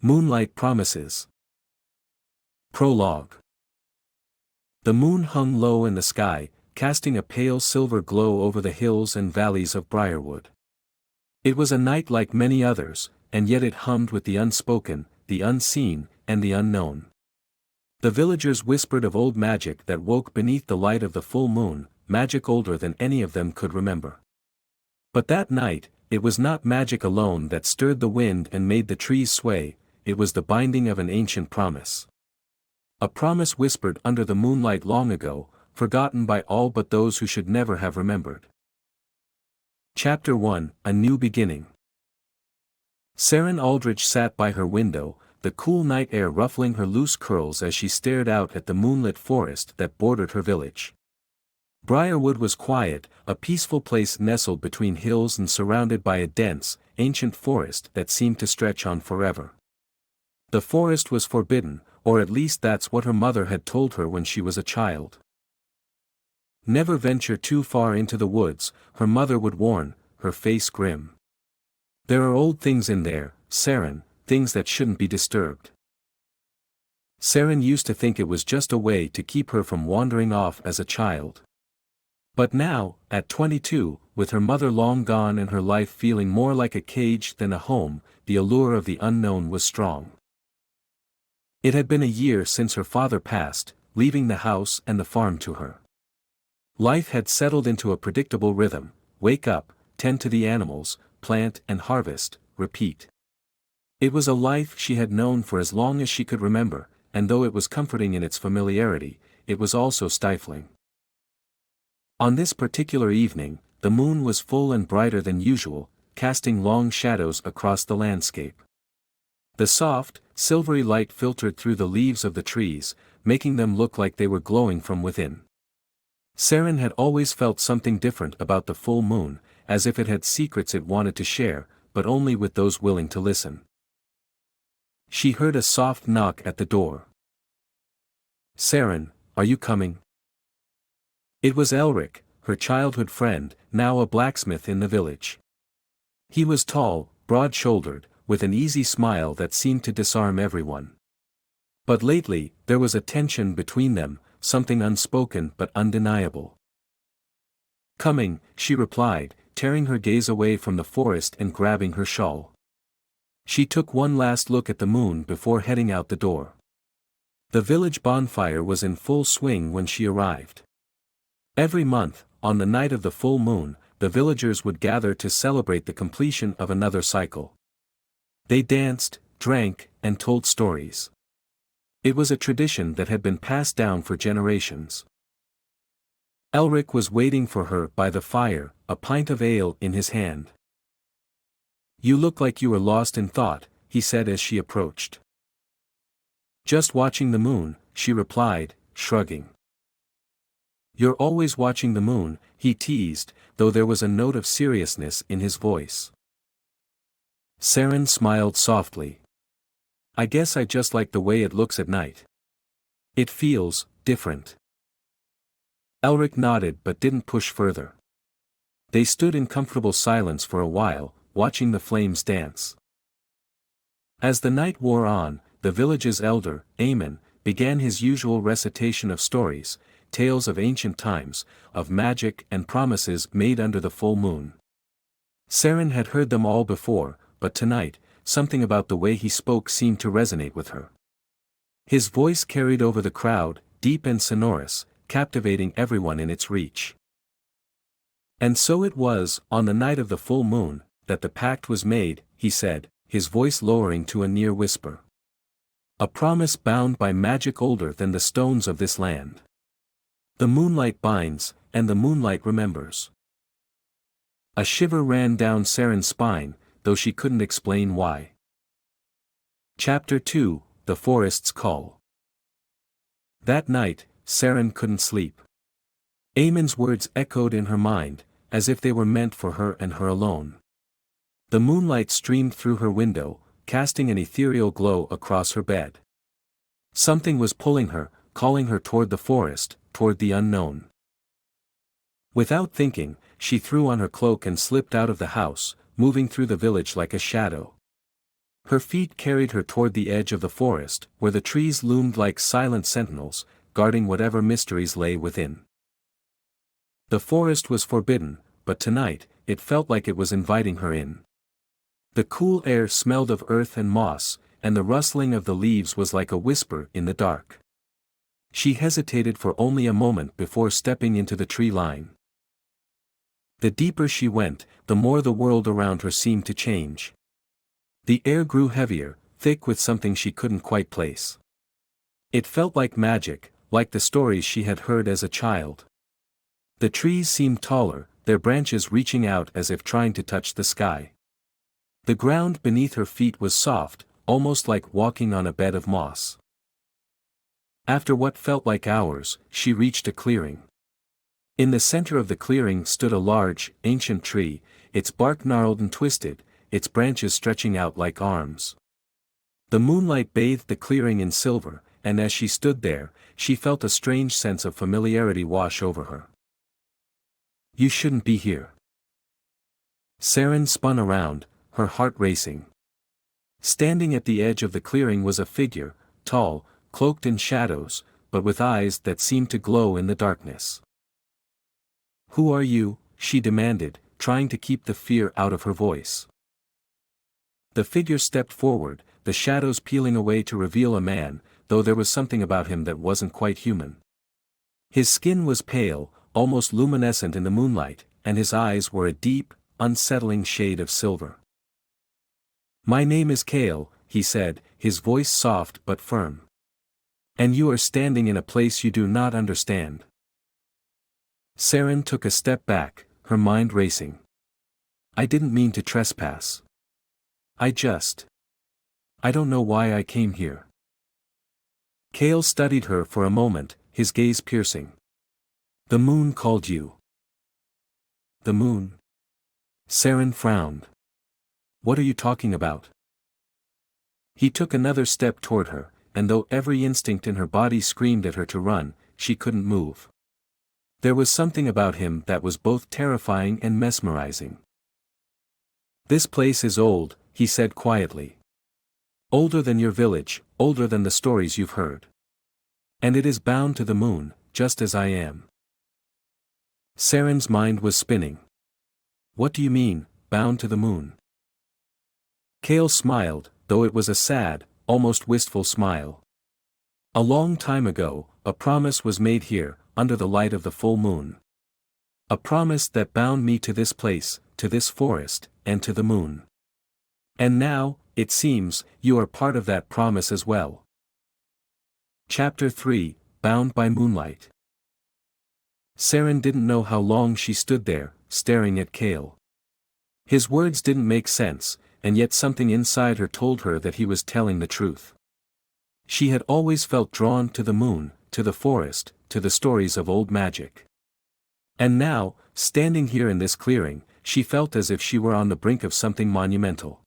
Moonlight Promises. Prologue. The moon hung low in the sky, casting a pale silver glow over the hills and valleys of Briarwood. It was a night like many others, and yet it hummed with the unspoken, the unseen, and the unknown. The villagers whispered of old magic that woke beneath the light of the full moon, magic older than any of them could remember. But that night, it was not magic alone that stirred the wind and made the trees sway, it was the binding of an ancient promise. A promise whispered under the moonlight long ago, forgotten by all but those who should never have remembered. Chapter 1: A New Beginning. Saren Aldrich sat by her window, the cool night air ruffling her loose curls as she stared out at the moonlit forest that bordered her village. Briarwood was quiet, a peaceful place nestled between hills and surrounded by a dense, ancient forest that seemed to stretch on forever. The forest was forbidden, or at least that's what her mother had told her when she was a child. Never venture too far into the woods, her mother would warn, her face grim. There are old things in there, Saren, things that shouldn't be disturbed. Saren used to think it was just a way to keep her from wandering off as a child. But now, at 22, with her mother long gone and her life feeling more like a cage than a home, the allure of the unknown was strong. It had been a year since her father passed, leaving the house and the farm to her. Life had settled into a predictable rhythm: wake up, tend to the animals, plant and harvest, repeat. It was a life she had known for as long as she could remember, and though it was comforting in its familiarity, it was also stifling. On this particular evening, the moon was full and brighter than usual, casting long shadows across the landscape. The soft, silvery light filtered through the leaves of the trees, making them look like they were glowing from within. Saren had always felt something different about the full moon, as if it had secrets it wanted to share, but only with those willing to listen. She heard a soft knock at the door. "Saren, are you coming?" It was Elric, her childhood friend, now a blacksmith in the village. He was tall, broad-shouldered, with an easy smile that seemed to disarm everyone. But lately, there was a tension between them, something unspoken but undeniable. "Coming," she replied, tearing her gaze away from the forest and grabbing her shawl. She took one last look at the moon before heading out the door. The village bonfire was in full swing when she arrived. Every month, on the night of the full moon, the villagers would gather to celebrate the completion of another cycle. They danced, drank, and told stories. It was a tradition that had been passed down for generations. Elric was waiting for her by the fire, a pint of ale in his hand. "You look like you were lost in thought," he said as she approached. "Just watching the moon," she replied, shrugging. "You're always watching the moon," he teased, though there was a note of seriousness in his voice. Saren smiled softly. "I guess I just like the way it looks at night. It feels different." Elric nodded but didn't push further. They stood in comfortable silence for a while, watching the flames dance. As the night wore on, the village's elder, Aemon, began his usual recitation of stories, tales of ancient times, of magic and promises made under the full moon. Saren had heard them all before, but tonight, something about the way he spoke seemed to resonate with her. His voice carried over the crowd, deep and sonorous, captivating everyone in its reach. "And so it was, on the night of the full moon, that the pact was made," he said, his voice lowering to a near whisper. "A promise bound by magic older than the stones of this land. The moonlight binds, and the moonlight remembers." A shiver ran down Saren's spine, though she couldn't explain why. Chapter 2: The Forest's Call. That night, Saren couldn't sleep. Aemon's words echoed in her mind, as if they were meant for her and her alone. The moonlight streamed through her window, casting an ethereal glow across her bed. Something was pulling her, calling her toward the forest, toward the unknown. Without thinking, she threw on her cloak and slipped out of the house, moving through the village like a shadow. Her feet carried her toward the edge of the forest, where the trees loomed like silent sentinels, guarding whatever mysteries lay within. The forest was forbidden, but tonight, it felt like it was inviting her in. The cool air smelled of earth and moss, and the rustling of the leaves was like a whisper in the dark. She hesitated for only a moment before stepping into the tree line. The deeper she went, the more the world around her seemed to change. The air grew heavier, thick with something she couldn't quite place. It felt like magic, like the stories she had heard as a child. The trees seemed taller, their branches reaching out as if trying to touch the sky. The ground beneath her feet was soft, almost like walking on a bed of moss. After what felt like hours, she reached a clearing. In the center of the clearing stood a large, ancient tree, its bark gnarled and twisted, its branches stretching out like arms. The moonlight bathed the clearing in silver, and as she stood there, she felt a strange sense of familiarity wash over her. "You shouldn't be here." Saren spun around, her heart racing. Standing at the edge of the clearing was a figure, tall, cloaked in shadows, but with eyes that seemed to glow in the darkness. "Who are you?" she demanded, trying to keep the fear out of her voice. The figure stepped forward, the shadows peeling away to reveal a man, though there was something about him that wasn't quite human. His skin was pale, almost luminescent in the moonlight, and his eyes were a deep, unsettling shade of silver. "My name is Kale," he said, his voice soft but firm. "And you are standing in a place you do not understand." Saren took a step back, her mind racing. "I didn't mean to trespass. I don't know why I came here." Kale studied her for a moment, his gaze piercing. "The moon called you." "The moon?" Saren frowned. "What are you talking about?" He took another step toward her, and though every instinct in her body screamed at her to run, she couldn't move. There was something about him that was both terrifying and mesmerizing. "This place is old," he said quietly. "Older than your village, older than the stories you've heard. And it is bound to the moon, just as I am." Saren's mind was spinning. "What do you mean, bound to the moon?" Kale smiled, though it was a sad, almost wistful smile. "A long time ago, a promise was made here, under the light of the full moon. A promise that bound me to this place, to this forest, and to the moon. And now, it seems, you are part of that promise as well." Chapter 3, Bound by Moonlight. Saren didn't know how long she stood there, staring at Kale. His words didn't make sense, and yet something inside her told her that he was telling the truth. She had always felt drawn to the moon, to the forest, to the stories of old magic. And now, standing here in this clearing, she felt as if she were on the brink of something monumental.